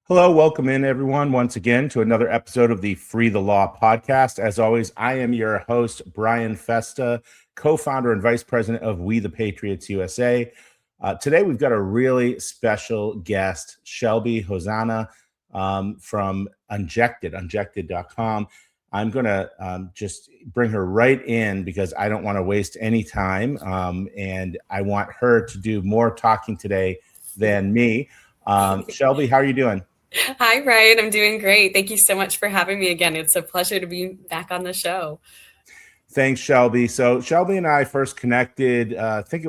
Hello, welcome in everyone once again to another episode of the Free the Law podcast. As always, I am your host, Brian Festa, co-founder and vice president of We the Patriots USA. Today, we've got a really special guest, Shelby Hosanna from Unjected.com. I'm going to just bring her right in because I don't want to waste any time. And I want her to do more talking today than me. Shelby, how are you doing? Hi, Ryan. I'm doing great. Thank you so much for having me again. It's a pleasure to be back on the show. Thanks, Shelby. So Shelby and I first connected, I think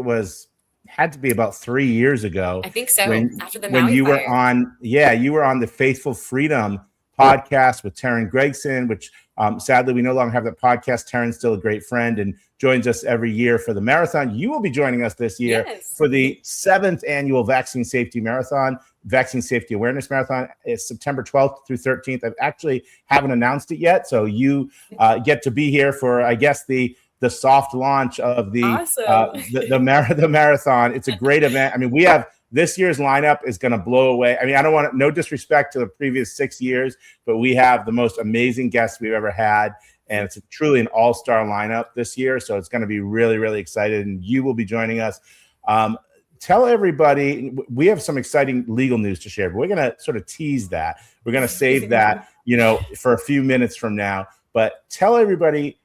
had to be about 3 years ago I think so. when After the when Maui you were fire. on, you were on the Faithful Freedom podcast with Taryn Gregson, which sadly we no longer have that podcast. Taryn's still a great friend and joins us every year for the marathon. You will be joining us this year Yes. for the 7th annual Vaccine Safety Marathon. Vaccine Safety Awareness Marathon is September 12th through 13th. I actually haven't announced it yet, so you get to be here for, I guess, the soft launch of Awesome. the marathon. It's a great event. I mean, we have this year's lineup is going to blow away. I mean, I don't want no disrespect to the previous 6 years, but we have the most amazing guests we've ever had. And it's truly an all-star lineup this year. So it's going to be really, really excited. And you will be joining us. Tell everybody, we have some exciting legal news to share, but we're going to sort of tease that. We're going to save that, for a few minutes from now. But tell everybody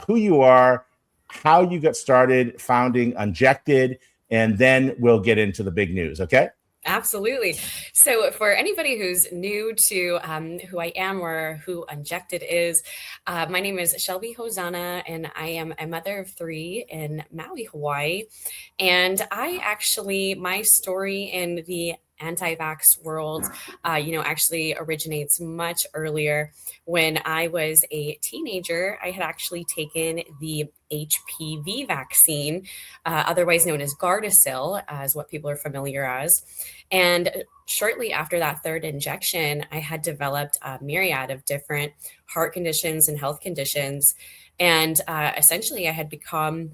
who you are, how you got started founding Unjected, and then we'll get into the big news, okay? Absolutely. So for anybody who's new to who I am or who Unjected is, my name is Shelby Hosanna, and I am a mother of three in Maui, Hawaii. And my story in the anti-vax world, actually originates much earlier. When I was a teenager, I had actually taken the HPV vaccine, otherwise known as Gardasil, as what people are familiar as. And shortly after that third injection, I had developed a myriad of different heart conditions and health conditions. And essentially, I had become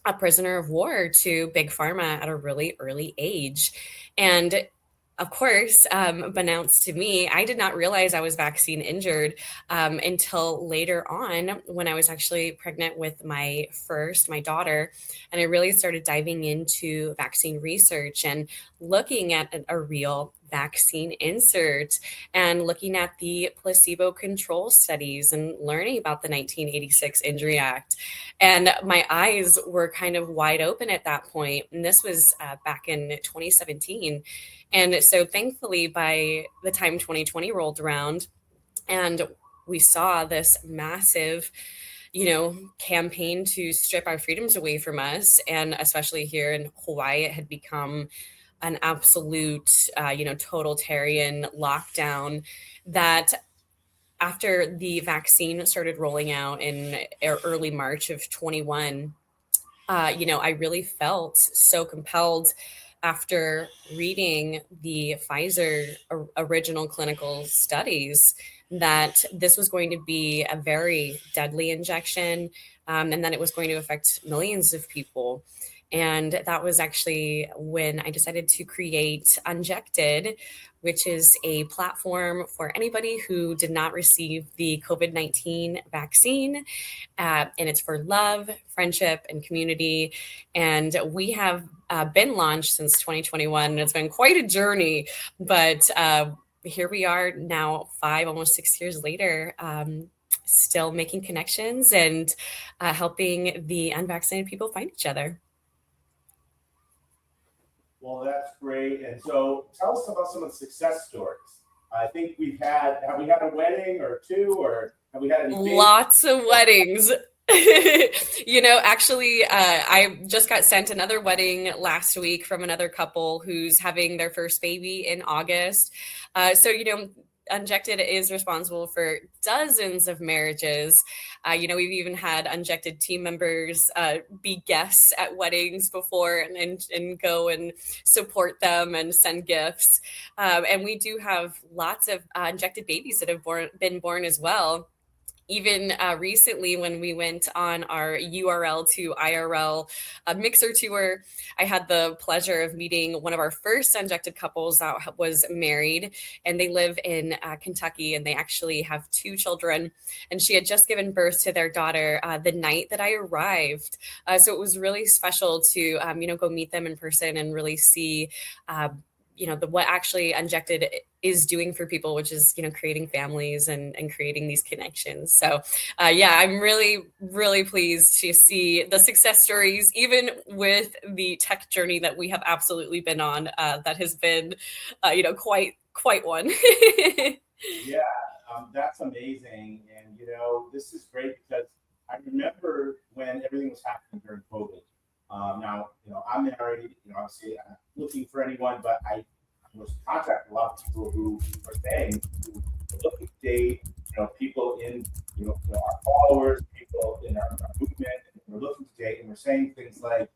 a prisoner of war to Big Pharma at a really early age. And of course, unbeknownst to me, I did not realize I was vaccine injured until later on when I was actually pregnant with my daughter. And I really started diving into vaccine research and looking at a real vaccine insert and looking at the placebo control studies and learning about the 1986 Injury Act. And my eyes were kind of wide open at that point. And this was back in 2017. And so thankfully, by the time 2020 rolled around and we saw this massive campaign to strip our freedoms away from us, and especially here in Hawaii, it had become an absolute, totalitarian lockdown. That after the vaccine started rolling out in early March of 21, I really felt so compelled after reading the Pfizer original clinical studies that this was going to be a very deadly injection, and that it was going to affect millions of people. And that was actually when I decided to create Unjected, which is a platform for anybody who did not receive the COVID-19 vaccine. And it's for love, friendship, and community. And we have been launched since 2021. And it's been quite a journey, but here we are now, almost 6 years later, still making connections and helping the unvaccinated people find each other. Well, that's great. And so tell us about some of the success stories. I think have we had a wedding or two, or have we had any Lots of weddings. Actually, I just got sent another wedding last week from another couple who's having their first baby in August. Unjected is responsible for dozens of marriages. We've even had Unjected team members be guests at weddings before and go and support them and send gifts. And we do have lots of Unjected babies that have been born as well. even recently when we went on our URL to IRL mixer tour, I had the pleasure of meeting one of our first unjected couples that was married, and they live in Kentucky, and they actually have 2 children, and she had just given birth to their daughter the night that I arrived. So it was really special to, go meet them in person and really see, what actually Unjected is doing for people, which is, creating families and creating these connections. So I'm really, really pleased to see the success stories, even with the tech journey that we have absolutely been on. That has been, quite one. Yeah, that's amazing. And, this is great because I remember when everything was happening during COVID. Now, I'm married, obviously I'm looking for anyone, but I was contacting a lot of people who are saying, who are looking to date, people in, our followers, people in our movement, and we're looking to date, and we're saying things like,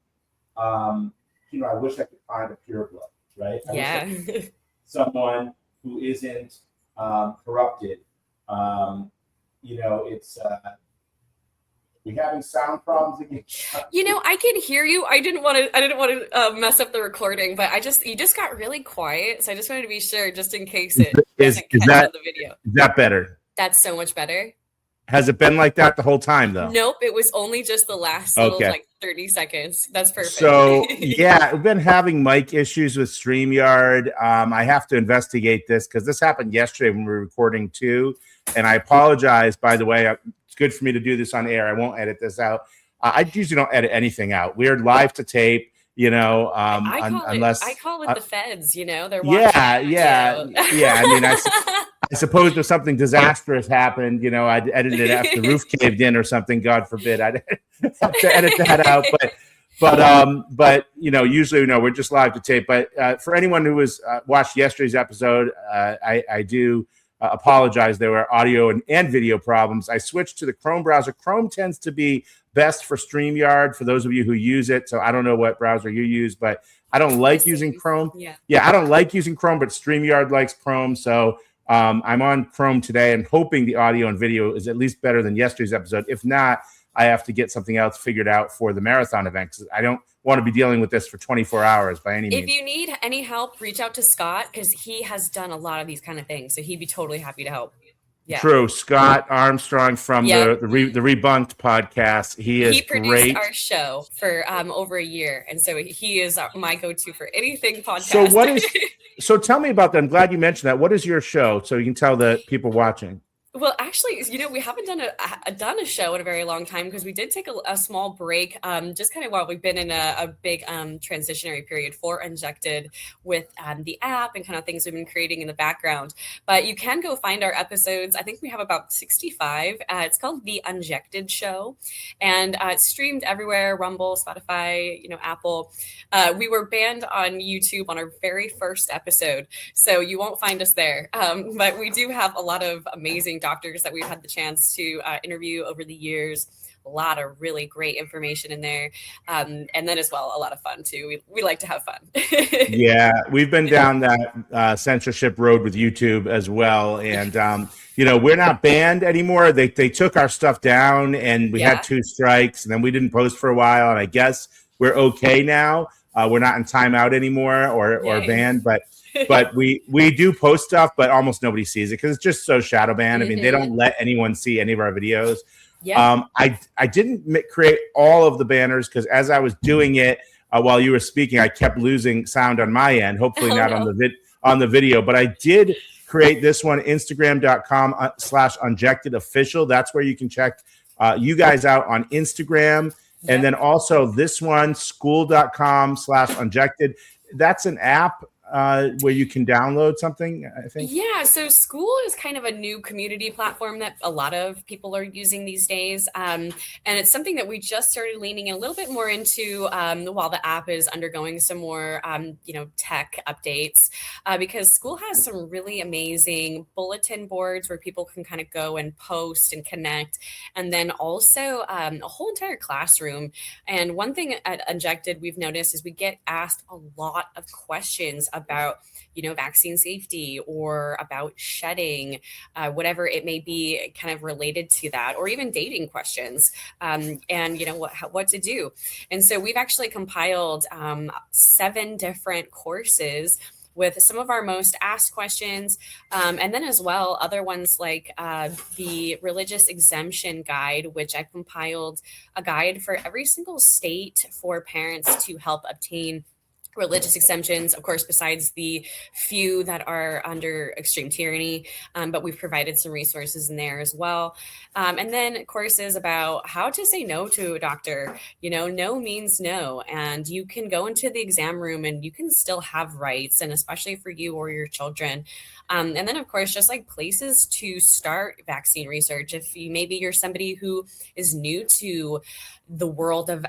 I wish I could find a pure blood, right? I wish I could find someone who isn't corrupted. It's we having sound problems again. I can hear you. I didn't want to mess up the recording, but you just got really quiet, so I just wanted to be sure, just in case it doesn't catch on the video. Is that better? That's so much better. Has it been like that the whole time, though? Nope, it was only just the last little 30 seconds. That's perfect. So yeah, we've been having mic issues with StreamYard. I have to investigate this because this happened yesterday when we were recording too. And I apologize, by the way. It's good for me to do this on air. I won't edit this out. I usually don't edit anything out. We're live to tape, unless I call it the feds. They're watching. Yeah. I mean, I suppose if something disastrous happened, I'd edit it after the roof caved in or something. God forbid, I'd have to edit that out. But usually, we're just live to tape. But for anyone who was watched yesterday's episode, I do apologize. There were audio and video problems. I switched to the Chrome browser. Chrome tends to be best for StreamYard for those of you who use it. So I don't know what browser you use, but I don't like using Chrome. Yeah, I don't like using Chrome, but StreamYard likes Chrome. So I'm on Chrome today and hoping the audio and video is at least better than yesterday's episode. If not, I have to get something else figured out for the marathon event because I don't want to be dealing with this for 24 hours by any means. If you need any help, reach out to Scott because he has done a lot of these kind of things. So he'd be totally happy to help. Yeah. True. Scott Armstrong from the Rebunked podcast. He produced great. Our show for over a year. And so he is my go-to for anything podcast. So tell me about that. I'm glad you mentioned that. What is your show? So you can tell the people watching. Well, actually, we haven't done a show in a very long time because we did take a small break, just kind of while we've been in a big transitionary period for Unjected with the app and kind of things we've been creating in the background. But you can go find our episodes. I think we have about 65. It's called The Unjected Show, and it's streamed everywhere: Rumble, Spotify, Apple. We were banned on YouTube on our very first episode, so you won't find us there. But we do have a lot of amazing doctors that we've had the chance to interview over the years. A lot of really great information in there. And then as well, a lot of fun too. We like to have fun. Yeah, we've been down that censorship road with YouTube as well. And, we're not banned anymore. They took our stuff down and we had 2 strikes and then we didn't post for a while. And I guess we're okay now. We're not in timeout anymore or banned, but we do post stuff, but almost nobody sees it because it's just so shadow banned. I mean, they don't let anyone see any of our videos. Yeah. I didn't create all of the banners because as I was doing it while you were speaking, I kept losing sound on my end. Hopefully not on the video, but I did create this one, Instagram.com/unjectedofficial. That's where you can check you guys out on Instagram. Yeah. And then also this one, school.com/unjected. That's an app where you can download something, I think. Yeah, so School is kind of a new community platform that a lot of people are using these days. And it's something that we just started leaning in a little bit more into while the app is undergoing some more, tech updates, because School has some really amazing bulletin boards where people can kind of go and post and connect. And then also a whole entire classroom. And one thing at Unjected we've noticed is we get asked a lot of questions about, vaccine safety or about shedding, whatever it may be kind of related to that, or even dating questions, and, what to do. And so we've actually compiled 7 different courses with some of our most asked questions. And then as well, other ones like the religious exemption guide, which I've compiled a guide for every single state for parents to help obtain religious exemptions, of course, besides the few that are under extreme tyranny, but we've provided some resources in there as well. And then courses about how to say no to a doctor. No means no, and you can go into the exam room and you can still have rights, and especially for you or your children. And then, of course, just like places to start vaccine research. If maybe you're somebody who is new to the world of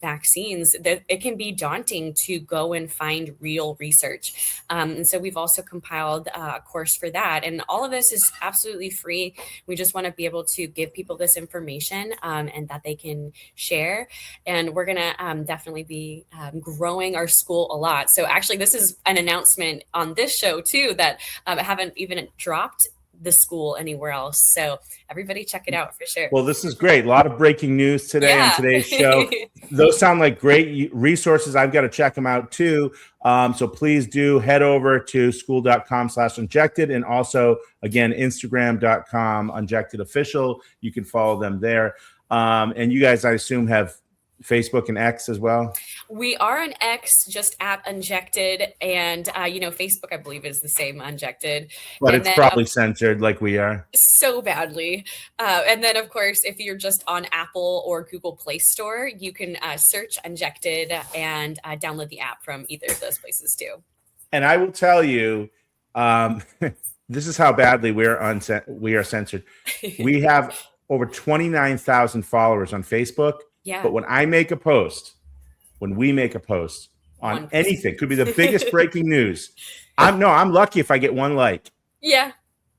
vaccines, that it can be daunting to go and find real research. And so we've also compiled a course for that. And all of this is absolutely free. We just want to be able to give people this information and that they can share. And we're going to definitely be growing our school a lot. So actually, this is an announcement on this show too, that I haven't even dropped the school anywhere else. So everybody check it out for sure. Well, this is great. A lot of breaking news today on today's show. Those sound like great resources. I've got to check them out too. So please do head over to school.com/unjected, and also, again, Instagram.com unjectedofficial. You can follow them there. And you guys, I assume, have Facebook and X as well? We are on X, just at Unjected, and Facebook, I believe, is the same, Unjected. But and it's probably censored like we are. So badly. And then, of course, if you're just on Apple or Google Play Store, you can search Unjected and download the app from either of those places too. And I will tell you, this is how badly we are censored. We have over 29,000 followers on Facebook. Yeah. But when we make a post on anything, could be the biggest breaking news. I'm lucky if I get one like. Yeah.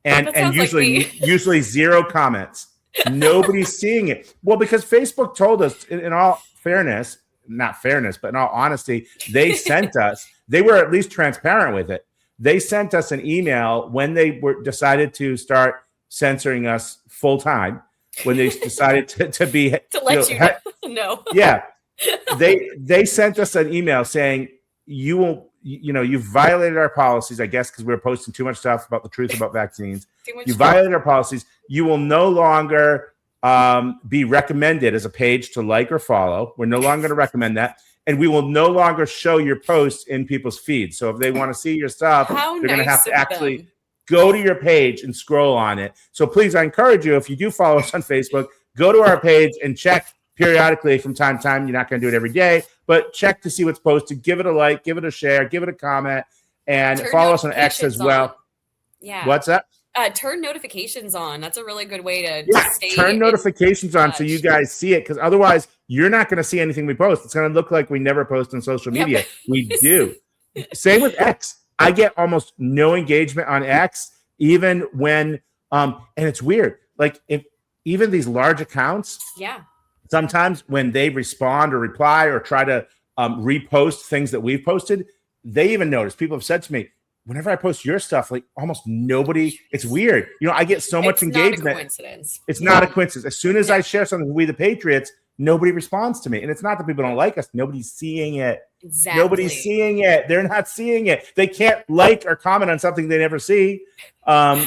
And usually 0 comments. Nobody's seeing it. Well, because Facebook told us, in all fairness, not fairness, but in all honesty, they sent us, they were at least transparent with it. They sent us an email when they decided to start censoring us full time. When they decided to let know. Yeah. They sent us an email saying, you've violated our policies, I guess, because we were posting too much stuff about the truth about vaccines. You violated our policies. You will no longer be recommended as a page to like or follow. We're no longer going to recommend that. And we will no longer show your posts in people's feeds. So if they want to see your stuff, they're going to have to actually go to your page and scroll on it. So please, I encourage you, if you do follow us on Facebook, go to our page and check periodically from time to time. You're not going to do it every day, but check to see what's posted. Give it a like, give it a share, give it a comment, and follow us on X as well. Yeah. What's that? Turn notifications on. That's a really good way to stay. Turn notifications on so you guys see it, because otherwise you're not going to see anything we post. It's going to look like we never post on social media. Yep. We do. Same with X. I get almost no engagement on X, even when, and it's weird. Like, if even these large accounts, sometimes when they respond or reply or try to repost things that we've posted, they even notice. People have said to me, whenever I post your stuff, like almost nobody, it's weird. I get so much engagement. It's not a coincidence. It's not a coincidence. As soon as I share something with We the Patriots, nobody responds to me. And it's not that people don't like us. Nobody's seeing it. Exactly. Nobody's seeing it. They're not seeing it. They can't like or comment on something they never see.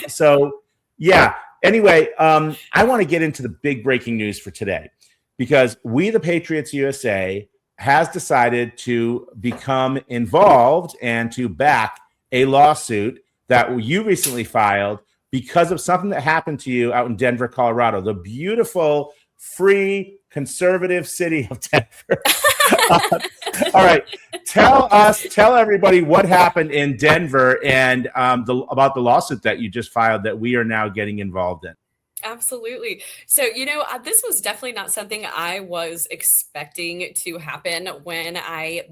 So, yeah. Anyway, I want to get into the big breaking news for today, because We the Patriots USA has decided to become involved and to back a lawsuit that you recently filed because of something that happened to you out in Denver, Colorado, the beautiful, free, conservative city of Denver. All right. Tell everybody what happened in Denver and about the lawsuit that you just filed that we are now getting involved in. Absolutely. So, this was definitely not something I was expecting to happen when I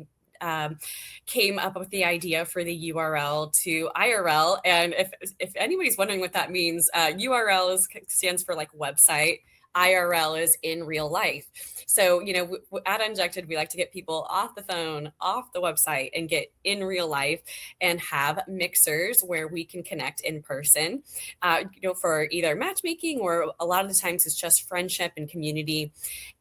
came up with the idea for the URL to IRL. And if anybody's wondering what that means, URL stands for like website. IRL is in real life. So, at Unjected, we like to get people off the phone, off the website, and get in real life and have mixers where we can connect in person, for either matchmaking, or a lot of the times it's just friendship and community.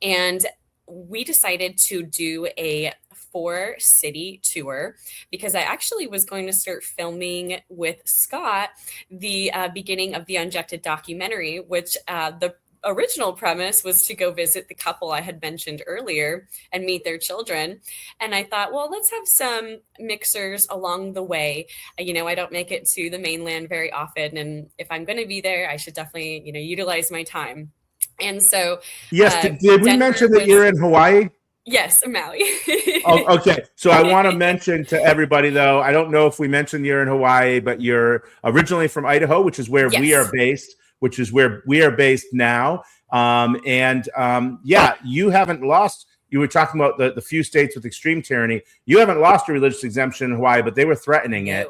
And we decided to do a 4-city tour because I actually was going to start filming with Scott the beginning of the Unjected documentary, which the original premise was to go visit the couple I had mentioned earlier and meet their children. And I thought, well, let's have some mixers along the way. I don't make it to the mainland very often. And if I'm going to be there, I should definitely, utilize my time. And so, Yes, did we mention that you're in Hawaii? Yes, Maui. Oh, okay. So I want to mention to everybody, though, I don't know if we mentioned you're in Hawaii, but you're originally from Idaho, which is where we are based, which is where we are based now. Yeah, you haven't lost. You were talking about the few states with extreme tyranny. You haven't lost a religious exemption in Hawaii, but they were threatening it.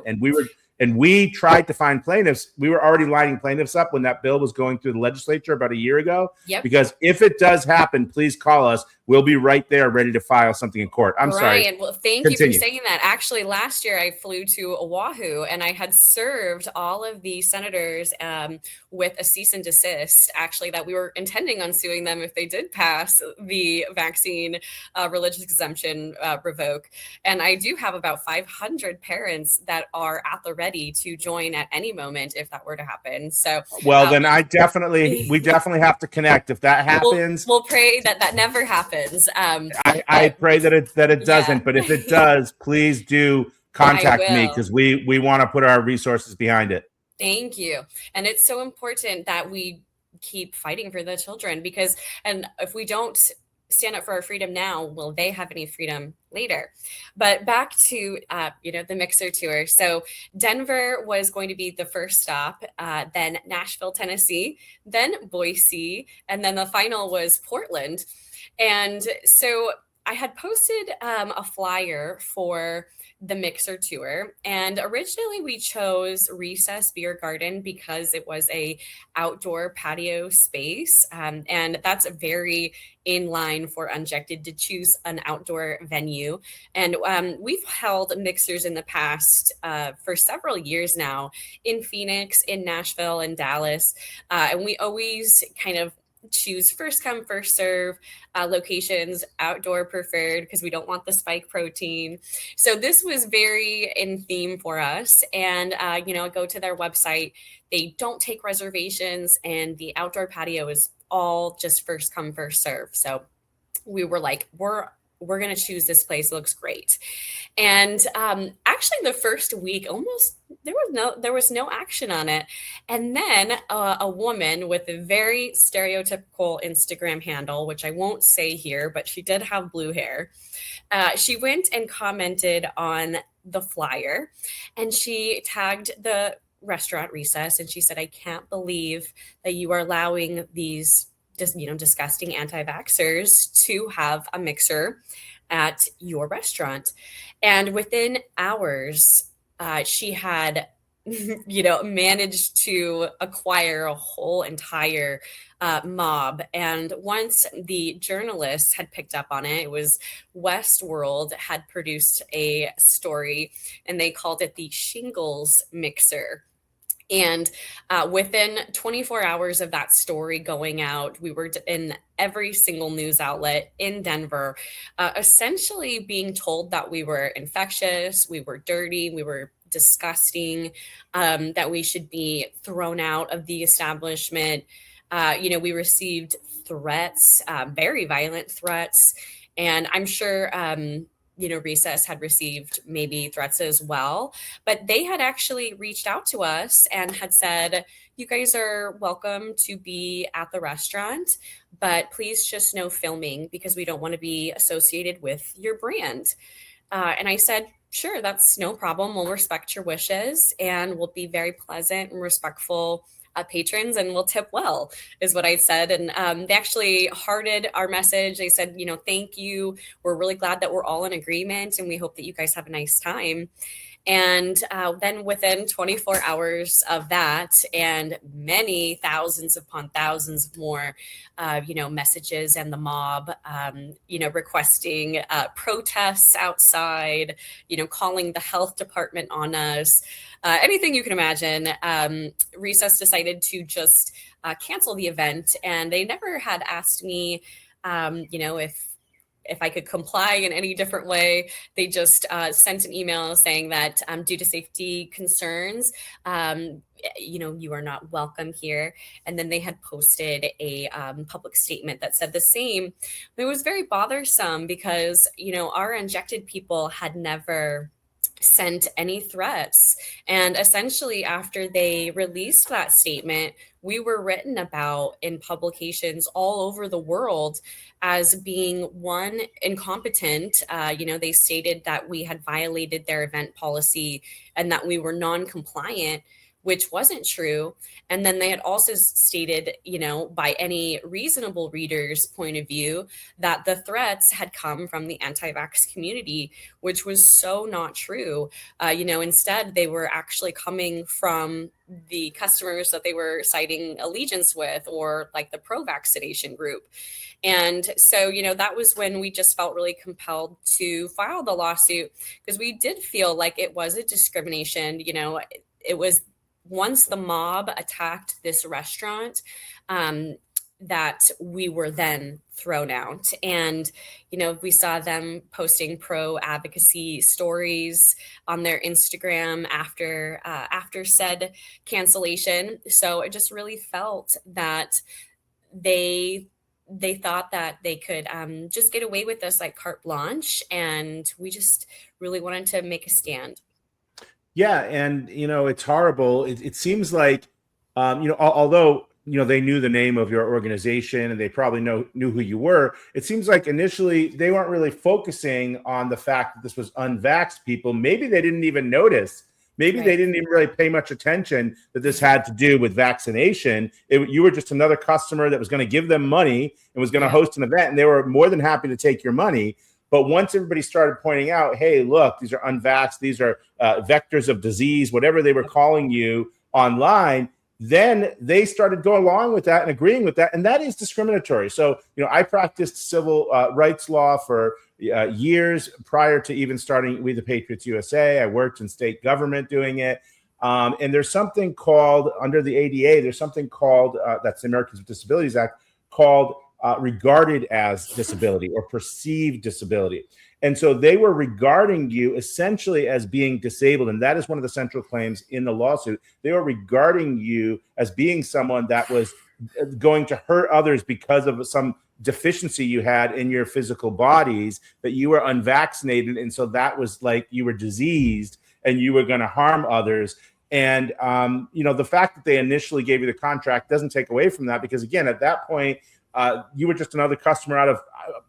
And we tried to find plaintiffs. We were already lining plaintiffs up when that bill was going through the legislature about a year ago. Yep. Because if it does happen, please call us. We'll be right there ready to file something in court. I'm sorry. Well, thank you for saying that. Actually, last year I flew to Oahu and I had served all of the senators with a cease and desist, actually, that we were intending on suing them if they did pass the vaccine religious exemption revoke. And I do have about 500 parents that are at the ready to join at any moment if that were to happen. So, well, then we definitely have to connect if that happens. We'll pray that never happens. I pray that it doesn't, but if it does, please do contact me because we want to put our resources behind it. Thank you. And it's so important that we keep fighting for the children and if we don't stand up for our freedom now, will they have any freedom later? But back to the mixer tour. So Denver was going to be the first stop, then Nashville, Tennessee, then Boise, and then the final was Portland. And so I had posted a flyer for the mixer tour, and originally we chose Recess Beer Garden because it was a outdoor patio space, and that's very in line for Unjected to choose an outdoor venue. And we've held mixers in the past for several years now in Phoenix, in Nashville, and Dallas, and we always kind of choose first come, first serve locations, outdoor preferred, because we don't want the spike protein. So this was very in theme for us. And, go to their website. They don't take reservations, and the outdoor patio is all just first come, first serve. So we were like, we're going to choose this place. It looks great. And actually the first week, there was no action on it. And then a woman with a very stereotypical Instagram handle, which I won't say here, but she did have blue hair. She went and commented on the flyer, and she tagged the restaurant Recess, and she said, "I can't believe that you are allowing these disgusting anti-vaxxers to have a mixer at your restaurant." And within hours, she had, managed to acquire a whole entire mob. And once the journalists had picked up on it, it was Westworld had produced a story, and they called it the Shingles Mixer. And within 24 hours of that story going out, we were in every single news outlet in Denver, essentially being told that we were infectious, we were dirty, we were disgusting, that we should be thrown out of the establishment. We received threats, very violent threats. And I'm sure Recess had received maybe threats as well, but they had actually reached out to us and had said, "You guys are welcome to be at the restaurant, but please just no filming because we don't want to be associated with your brand." And I said, "Sure, that's no problem. We'll respect your wishes and we'll be very pleasant and respectful patrons, and we'll tip well," is what I said. And they actually hearted our message. They said, "Thank you. We're really glad that we're all in agreement, and we hope that you guys have a nice time." And then within 24 hours of that, and many thousands upon thousands more, messages and the mob, requesting protests outside, calling the health department on us, anything you can imagine. Recess decided to just cancel the event, and they never had asked me, if I could comply in any different way. They just sent an email saying that due to safety concerns, you are not welcome here. And then they had posted a public statement that said the same. It was very bothersome because, our injected people had never sent any threats. And essentially, after they released that statement, we were written about in publications all over the world as being, one, incompetent. They stated that we had violated their event policy and that we were non-compliant, which wasn't true. And then they had also stated, by any reasonable reader's point of view, that the threats had come from the anti-vax community, which was so not true. Instead, they were actually coming from the customers that they were citing allegiance with, or like the pro-vaccination group. And so, that was when we just felt really compelled to file the lawsuit, because we did feel like it was a discrimination. It was once the mob attacked this restaurant, that we were then thrown out. And, we saw them posting pro advocacy stories on their Instagram after said cancellation. So it just really felt that they thought that they could just get away with this like carte blanche. And we just really wanted to make a stand. Yeah, and it's horrible. It seems like, although they knew the name of your organization and they probably knew who you were. It seems like initially they weren't really focusing on the fact that this was unvaxxed people. Maybe they didn't even notice. Maybe they didn't even really pay much attention that this had to do with vaccination. You were just another customer that was going to give them money and was going to host an event, and they were more than happy to take your money. But once everybody started pointing out, hey, look, these are unvaxxed, these are vectors of disease, whatever they were calling you online, then they started going along with that and agreeing with that. And that is discriminatory. So, I practiced civil rights law for years prior to even starting with the Patriots USA. I worked in state government doing it. And there's something called, under the ADA, there's something called, that's the Americans with Disabilities Act, called regarded as disability or perceived disability. And so they were regarding you essentially as being disabled. And that is one of the central claims in the lawsuit. They were regarding you as being someone that was going to hurt others because of some deficiency you had in your physical bodies, that you were unvaccinated. And so that was like you were diseased and you were going to harm others. And, the fact that they initially gave you the contract doesn't take away from that, because, again, at that point, you were just another customer out of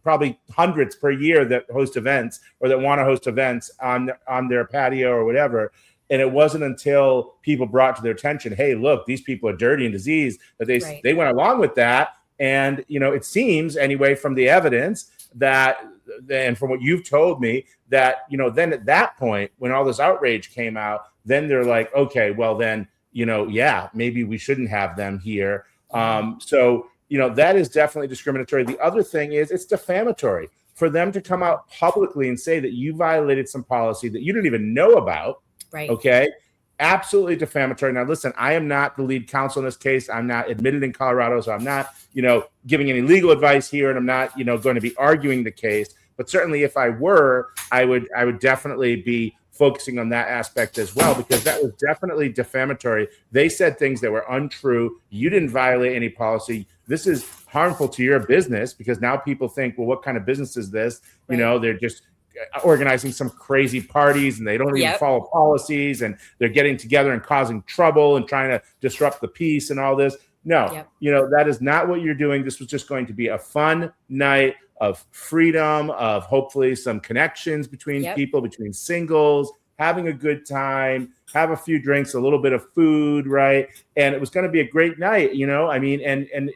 probably hundreds per year that host events or that want to host events on their patio or whatever. And it wasn't until people brought to their attention, hey, look, these people are dirty and diseased, that they went along with that. And, it seems anyway from the evidence that, and from what you've told me, that, then at that point, when all this outrage came out, then they're like, okay, well then, maybe we shouldn't have them here. So that is definitely discriminatory. The other thing is it's defamatory for them to come out publicly and say that you violated some policy that you didn't even know about. Right. Okay. Absolutely defamatory. Now, listen, I am not the lead counsel in this case. I'm not admitted in Colorado, so I'm not, giving any legal advice here, and I'm not, going to be arguing the case. But certainly if I were, I would definitely be focusing on that aspect as well, because that was definitely defamatory. They said things that were untrue. You didn't violate any policy. This is harmful to your business, because now people think, well, what kind of business is this? Right. They're just organizing some crazy parties and they don't even follow policies, and they're getting together and causing trouble and trying to disrupt the peace and all this. No, that is not what you're doing. This was just going to be a fun night of freedom, of hopefully some connections between people, between singles, having a good time, have a few drinks, a little bit of food, right? And it was going to be a great night, and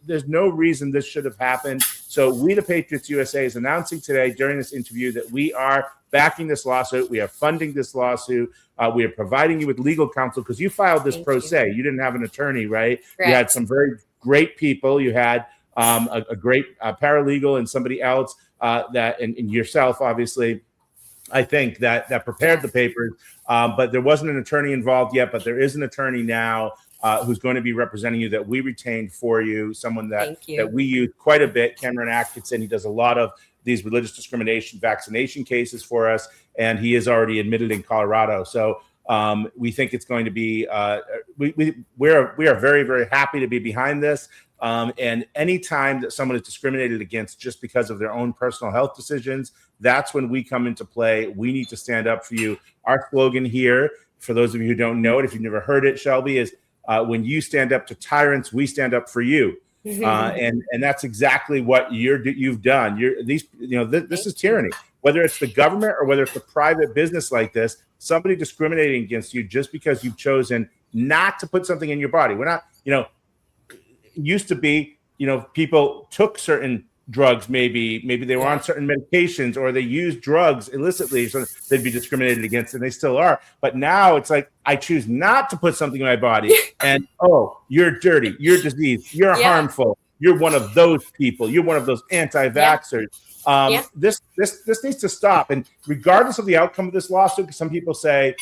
there's no reason this should have happened. So we, the Patriots USA, is announcing today during this interview that we are backing this lawsuit. We are funding this lawsuit. We are providing you with legal counsel because you filed this pro se. You didn't have an attorney, right? Right. You had some very great people. You had a great paralegal and somebody else that, and yourself, obviously, I think that prepared the papers, but there wasn't an attorney involved yet, but there is an attorney now who's going to be representing you that we retained for you, someone that we use quite a bit, Cameron Atkinson. He does a lot of these religious discrimination vaccination cases for us, and he is already admitted in Colorado. So we think it's going to be, we are very, very happy to be behind this. And anytime that someone is discriminated against just because of their own personal health decisions, that's when we come into play. We need to stand up for you. Our slogan here, for those of you who don't know it, if you've never heard it, Shelby, is when you stand up to tyrants, we stand up for you. And that's exactly what you've done. This is tyranny. Whether it's the government or whether it's a private business like this, somebody discriminating against you just because you've chosen not to put something in your body. We're not, used to be, people took certain drugs, maybe they were on certain medications or they used drugs illicitly, so they'd be discriminated against, and they still are. But now it's like, I choose not to put something in my body, and you're dirty, you're diseased, you're harmful, you're one of those people, you're one of those anti-vaxxers. This needs to stop. And regardless of the outcome of this lawsuit, because some people say,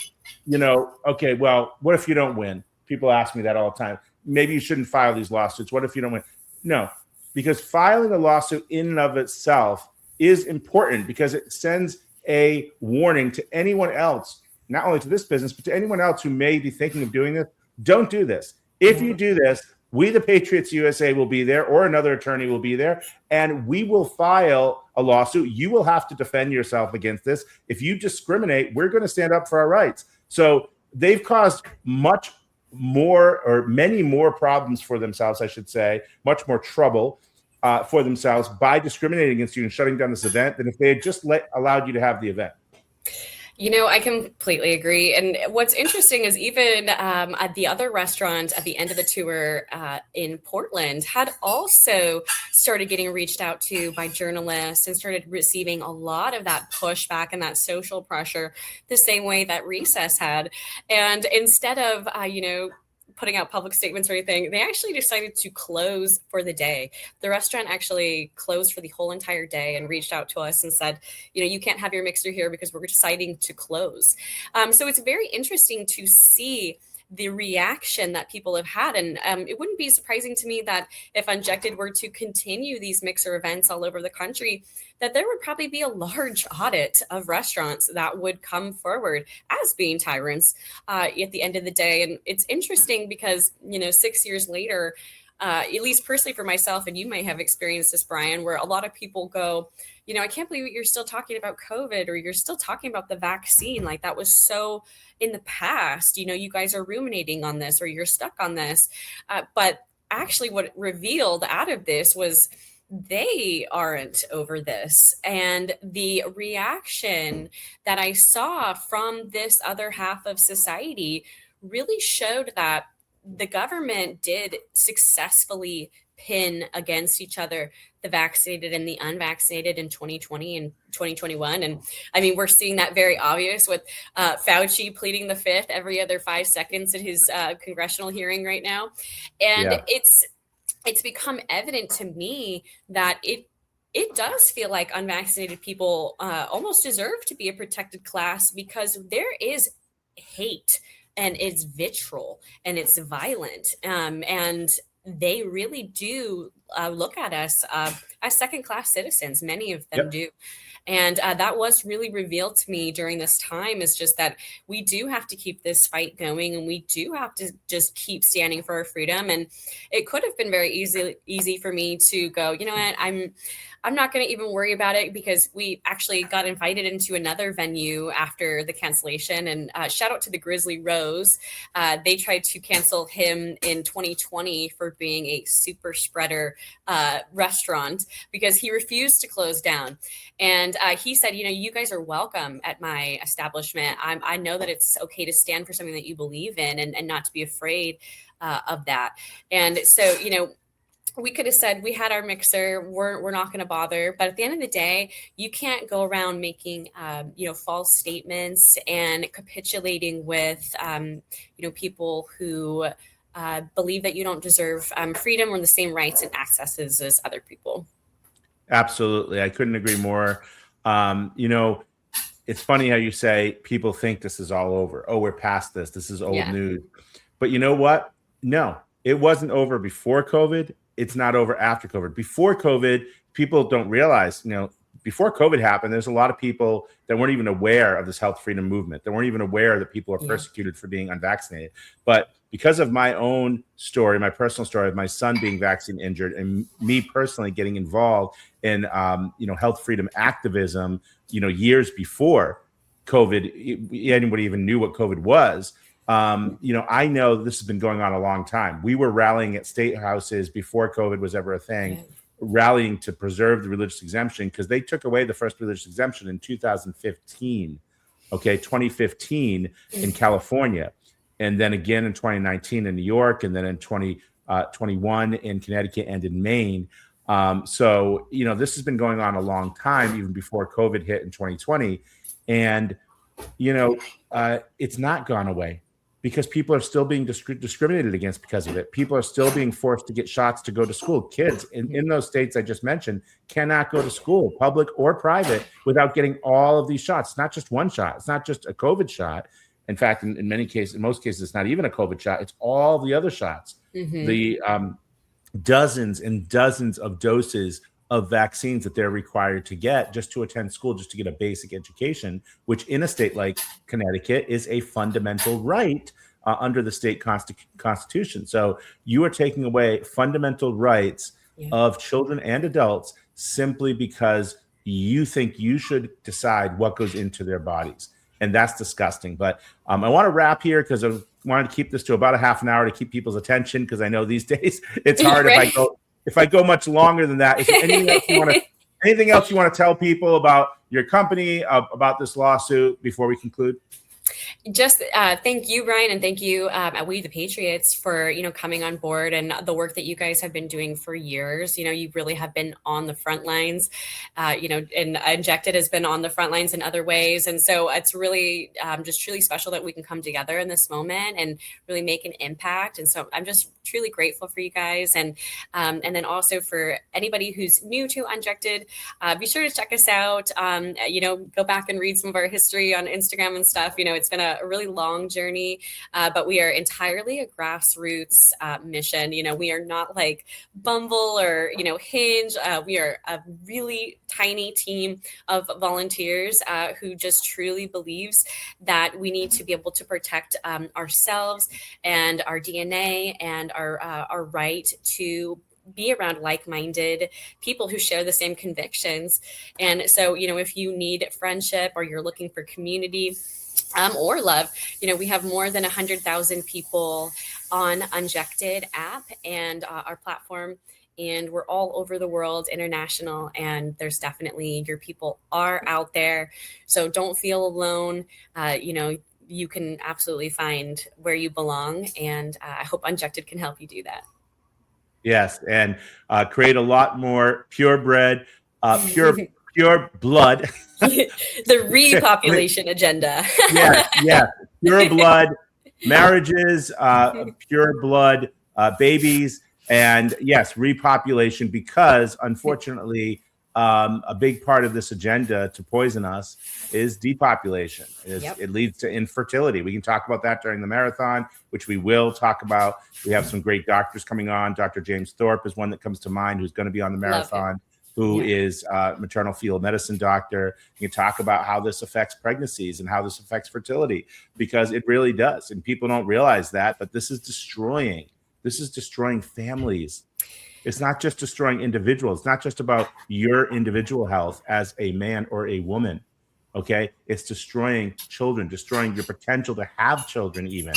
okay, well, what if you don't win? People ask me that all the time. Maybe you shouldn't file these lawsuits. What if you don't win? No, because filing a lawsuit in and of itself is important because it sends a warning to anyone else, not only to this business, but to anyone else who may be thinking of doing this. Don't do this. If you do this, we, the Patriots USA, will be there, or another attorney will be there, and we will file a lawsuit. You will have to defend yourself against this. If you discriminate, we're going to stand up for our rights. So they've caused many more problems for themselves, I should say, much more trouble for themselves by discriminating against you and shutting down this event than if they had just allowed you to have the event. I completely agree. And what's interesting is even at the other restaurant at the end of the tour in Portland had also started getting reached out to by journalists and started receiving a lot of that pushback and that social pressure the same way that Recess had. And instead of, putting out public statements or anything, they actually decided to close for the day. The restaurant actually closed for the whole entire day and reached out to us and said, you can't have your mixer here because we're deciding to close. So it's very interesting to see the reaction that people have had. And it wouldn't be surprising to me that if Unjected were to continue these mixer events all over the country, that there would probably be a large audit of restaurants that would come forward as being tyrants at the end of the day. And it's interesting because, 6 years later, at least personally for myself, and you may have experienced this, Brian, where a lot of people go, I can't believe you're still talking about COVID or you're still talking about the vaccine. Like that was so in the past, you guys are ruminating on this or you're stuck on this. But actually what revealed out of this was they aren't over this. And the reaction that I saw from this other half of society really showed that the government did successfully pin against each other the vaccinated and the unvaccinated in 2020 and 2021. And I mean, we're seeing that very obvious with Fauci pleading the fifth every other 5 seconds at his congressional hearing right now. And it's become evident to me that it does feel like unvaccinated people almost deserve to be a protected class because there is hate and it's vitriol and it's violent. And they really do look at us as second-class citizens. Many of them do. And that was really revealed to me during this time is just that we do have to keep this fight going and we do have to just keep standing for our freedom. And it could have been very easy for me to go, you know what, I'm not going to even worry about it because we actually got invited into another venue after the cancellation. And shout out to the Grizzly Rose. They tried to cancel him in 2020 for being a super spreader restaurant because he refused to close down. And he said, you guys are welcome at my establishment. I know that it's okay to stand for something that you believe in and not to be afraid of that. And so, we could have said we had our mixer, we're not going to bother. But at the end of the day, you can't go around making false statements and capitulating with people who believe that you don't deserve freedom or the same rights and accesses as other people. Absolutely, I couldn't agree more. It's funny how you say people think this is all over. Oh, we're past this. This is old news. But you know what? No, it wasn't over before COVID. It's not over after COVID. Before COVID, people don't realize, before COVID happened, there's a lot of people that weren't even aware of this health freedom movement. They weren't even aware that people are persecuted for being unvaccinated. But because of my own story, my personal story of my son being vaccine injured and me personally getting involved in, health freedom activism, years before COVID, anybody even knew what COVID was. I know this has been going on a long time. We were rallying at state houses before COVID was ever a thing, rallying to preserve the religious exemption because they took away the first religious exemption in 2015. 2015 in California, and then again in 2019 in New York, and then in 2021 in Connecticut and in Maine. So this has been going on a long time, even before COVID hit in 2020, and it's not gone away. Because people are still being discriminated against because of it. People are still being forced to get shots to go to school. Kids in those states I just mentioned cannot go to school, public or private, without getting all of these shots. It's not just one shot. It's not just a COVID shot. In fact, in most cases, it's not even a COVID shot. It's all the other shots. The dozens and dozens of doses of vaccines that they're required to get just to attend school, just to get a basic education, which in a state like Connecticut is a fundamental right under the state constitution. So you are taking away fundamental rights of children and adults simply because you think you should decide what goes into their bodies. And that's disgusting. But I want to wrap here because I wanted to keep this to about a half an hour to keep people's attention, because I know these days it's hard if I go much longer than that. Is there anything else you want to tell people about your company, about this lawsuit before we conclude? Just thank you, Brian, and thank you at We the Patriots for coming on board and the work that you guys have been doing for years. You really have been on the front lines, and Unjected has been on the front lines in other ways, and so it's really just truly special that we can come together in this moment and really make an impact. And so I'm just truly grateful for you guys, and then also for anybody who's new to Unjected, be sure to check us out. Go back and read some of our history on Instagram and stuff. It's been a really long journey, but we are entirely a grassroots mission. We are not like Bumble or Hinge. We are a really tiny team of volunteers who just truly believes that we need to be able to protect ourselves and our DNA and our right to be around like-minded people who share the same convictions. And so, if you need friendship or you're looking for community or love, we have more than 100,000 people on Unjected app and our platform, and we're all over the world, international, and there's definitely your people are out there. So don't feel alone. You can absolutely find where you belong, and I hope Unjected can help you do that. Yes, and create a lot more purebred, pure blood. The repopulation agenda. Yeah, pure blood marriages, pure blood babies, and yes, repopulation, because unfortunately, a big part of this agenda to poison us is depopulation. It leads to infertility. We can talk about that during the marathon, which we will talk about. We have some great doctors coming on. Dr. James Thorpe is one that comes to mind, who's going to be on the marathon, who is a maternal fetal medicine doctor. You can talk about how this affects pregnancies and how this affects fertility, because it really does. And people don't realize that, but this is destroying families. It's not just destroying individuals. It's not just about your individual health as a man or a woman. Okay. It's destroying children, destroying your potential to have children even.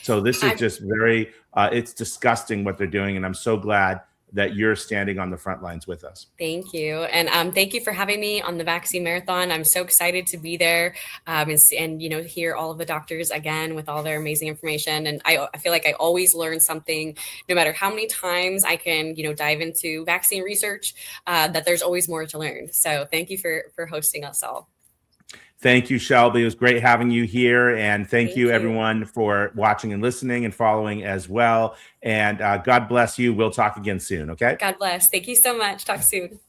So this is just very, it's disgusting what they're doing. And I'm so glad that you're standing on the front lines with us. Thank you. And thank you for having me on the Vaccine Marathon. I'm so excited to be there and hear all of the doctors again with all their amazing information. And I feel like I always learn something, no matter how many times I can, dive into vaccine research, that there's always more to learn. So thank you for hosting us all. Thank you, Shelby. It was great having you here. And thank you, everyone, for watching and listening and following as well. And God bless you. We'll talk again soon, okay? God bless. Thank you so much. Talk soon.